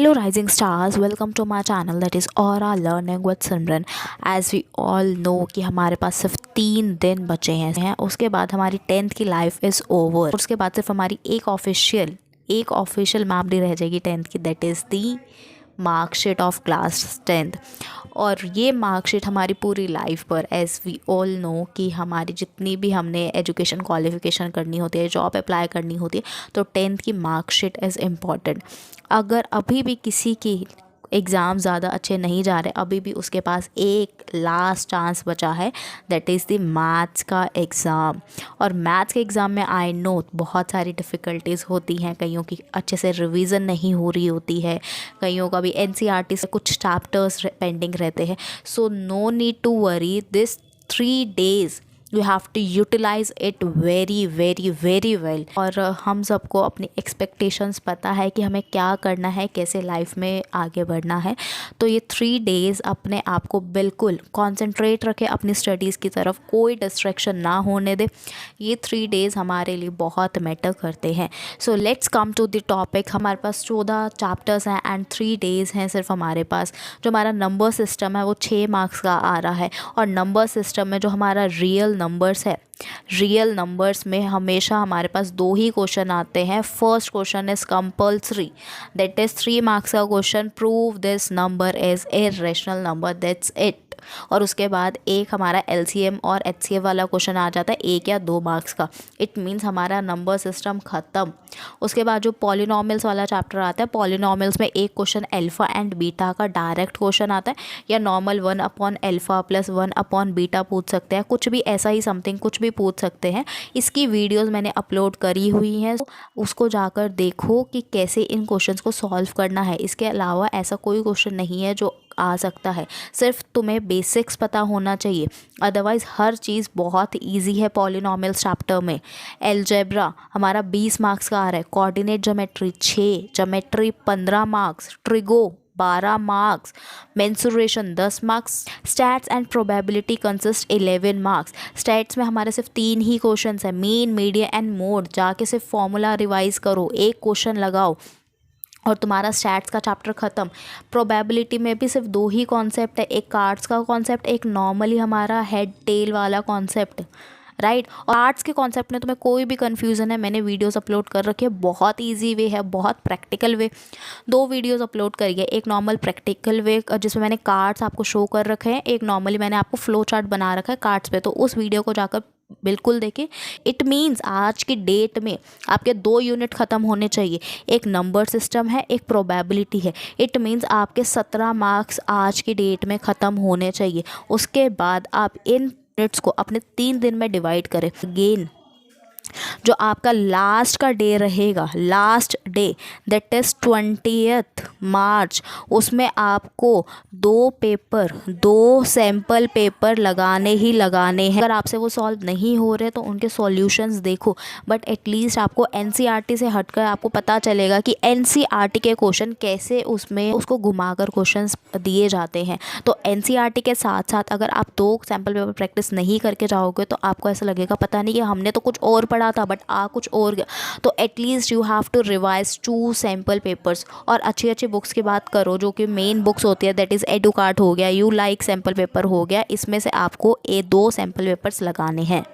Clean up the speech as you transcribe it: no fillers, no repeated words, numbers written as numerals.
Hello rising stars, welcome to my channel that is Aura Learning with Simran। As we all know कि हमारे पास सिर्फ 3 दिन बचे हैं, उसके बाद हमारी 10th की लाइफ इज़ ओवर। उसके बाद सिर्फ हमारी एक ऑफिशियल मैम रह जाएगी 10th की, that is the marksheet of class 10th। और ये मार्कशीट हमारी पूरी लाइफ पर, एज़ वी ऑल नो कि हमारी जितनी भी हमने एजुकेशन क्वालिफ़िकेशन करनी होती है, जॉब अप्लाई करनी होती है, तो 10th की मार्कशीट इज़ इम्पॉर्टेंट। अगर अभी भी किसी की एग्ज़ाम ज़्यादा अच्छे नहीं जा रहे, अभी भी उसके पास एक लास्ट चांस बचा है, दैट इज़ द मैथ्स का एग्ज़ाम। और मैथ्स के एग्ज़ाम में आई नो बहुत सारी डिफ़िकल्टीज़ होती हैं, कईयों की अच्छे से रिवीजन नहीं हो रही होती है, कईयों का भी एनसीईआरटी से कुछ चैप्टर्स पेंडिंग रहते हैं। So no need to worry, this 3 days you have to utilise it very very very well. और हम सबको अपनी एक्सपेक्टेशंस पता है कि हमें क्या करना है, कैसे लाइफ में आगे बढ़ना है। तो ये 3 days अपने आप को बिल्कुल कॉन्सेंट्रेट रखें अपनी स्टडीज़ की तरफ, कोई डिस्ट्रैक्शन ना होने दे। ये 3 days हमारे लिए बहुत मैटर करते हैं। So let's come to the topic. हमारे पास 14 चैप्टर्स हैं एंड 3 days हैं सिर्फ हमारे पास। जो हमारा नंबर सिस्टम है वो 6 मार्क्स का आ रहा है, और नंबर सिस्टम में जो हमारा रियल नंबर्स है, रियल नंबर्स में हमेशा हमारे पास 2 ही क्वेश्चन आते हैं। First question is compulsory, that is 3 marks का question, prove this number is irrational number, that's it. और उसके बाद एक हमारा एलसीएम और एचसीएफ वाला क्वेश्चन आ जाता है 1 या 2 मार्क्स का। इट मीन्स हमारा नंबर सिस्टम ख़त्म। उसके बाद जो पॉलिनॉमियल्स वाला चैप्टर आता है, पॉलिनॉमियल्स में एक क्वेश्चन अल्फ़ा एंड बीटा का डायरेक्ट क्वेश्चन आता है, या नॉर्मल 1/अल्फ़ा प्लस 1/बीटा पूछ सकते हैं, कुछ भी ऐसा ही समथिंग कुछ भी पूछ सकते हैं। इसकी वीडियोस मैंने अपलोड करी हुई हैं, उसको जाकर देखो कि कैसे इन क्वेश्चंस को सॉल्व करना है। इसके अलावा ऐसा कोई क्वेश्चन नहीं है जो आ सकता है, सिर्फ तुम्हें बेसिक्स पता होना चाहिए, अदरवाइज़ हर चीज़ बहुत इजी है। पॉलिनॉमियल्स चैप्टर में अलजेब्रा हमारा 20 मार्क्स का आ रहा है, coordinate geometry 6, geometry 15 marks, trigo 12 marks, mensuration 10 marks, stats and probability consist 11 marks. Stats में हमारे सिर्फ 3 ही क्वेश्चंस हैं, मीन, मीडियन एंड मोड। जाके सिर्फ फॉर्मूला रिवाइज करो, एक क्वेश्चन लगाओ और तुम्हारा स्टैट्स का चैप्टर ख़त्म। प्रोबेबिलिटी में भी सिर्फ 2 ही कॉन्सेप्ट है, एक कार्ड्स का कॉन्सेप्ट, एक नॉर्मली हमारा हेड टेल वाला कॉन्सेप्ट, राइट। और आर्ट्स के कॉन्सेप्ट में तुम्हें कोई भी कन्फ्यूज़न है, मैंने वीडियोस अपलोड कर रखी है, बहुत इजी वे है, बहुत प्रैक्टिकल वे। 2 वीडियोस अपलोड करी है, एक नॉर्मल प्रैक्टिकल वे जिसमें मैंने कार्ड्स आपको शो कर रखे हैं, एक नॉर्मली मैंने आपको फ्लो चार्ट बना रखा है कार्ड्स पे, तो उस वीडियो को जाकर बिल्कुल देखें। इट मीन्स आज की डेट में आपके 2 यूनिट ख़त्म होने चाहिए, एक नंबर सिस्टम है, एक प्रोबेबिलिटी है। इट मीन्स आपके 17 मार्क्स आज की डेट में ख़त्म होने चाहिए। उसके बाद आप इन यूनिट्स को अपने 3 दिन में डिवाइड करें। अगेन जो आपका लास्ट का डे रहेगा, last day that is 20th मार्च, उसमें आपको 2 सैम्पल पेपर लगाने ही लगाने हैं। अगर आपसे वो सॉल्व नहीं हो रहे तो उनके सॉल्यूशंस देखो, बट एटलीस्ट आपको एनसीईआरटी से हटकर आपको पता चलेगा कि एनसीईआरटी के क्वेश्चन कैसे उसमें उसको घुमाकर क्वेश्चंस दिए जाते हैं। तो एनसीईआरटी के साथ साथ अगर आप 2 सैम्पल पेपर प्रैक्टिस नहीं करके जाओगे तो आपको ऐसा लगेगा पता नहीं कि हमने तो कुछ और पढ़ा था बट कुछ और गया। तो at least you have to revise 2 sample papers. और अच्छी अच्छी बुक्स की बात करो जो कि मेन बुक्स होती है, दैट इज़ एडुकार्ट हो गया, यू लाइक सैम्पल पेपर हो गया, इसमें से आपको 2 सैम्पल पेपर्स लगाने हैं।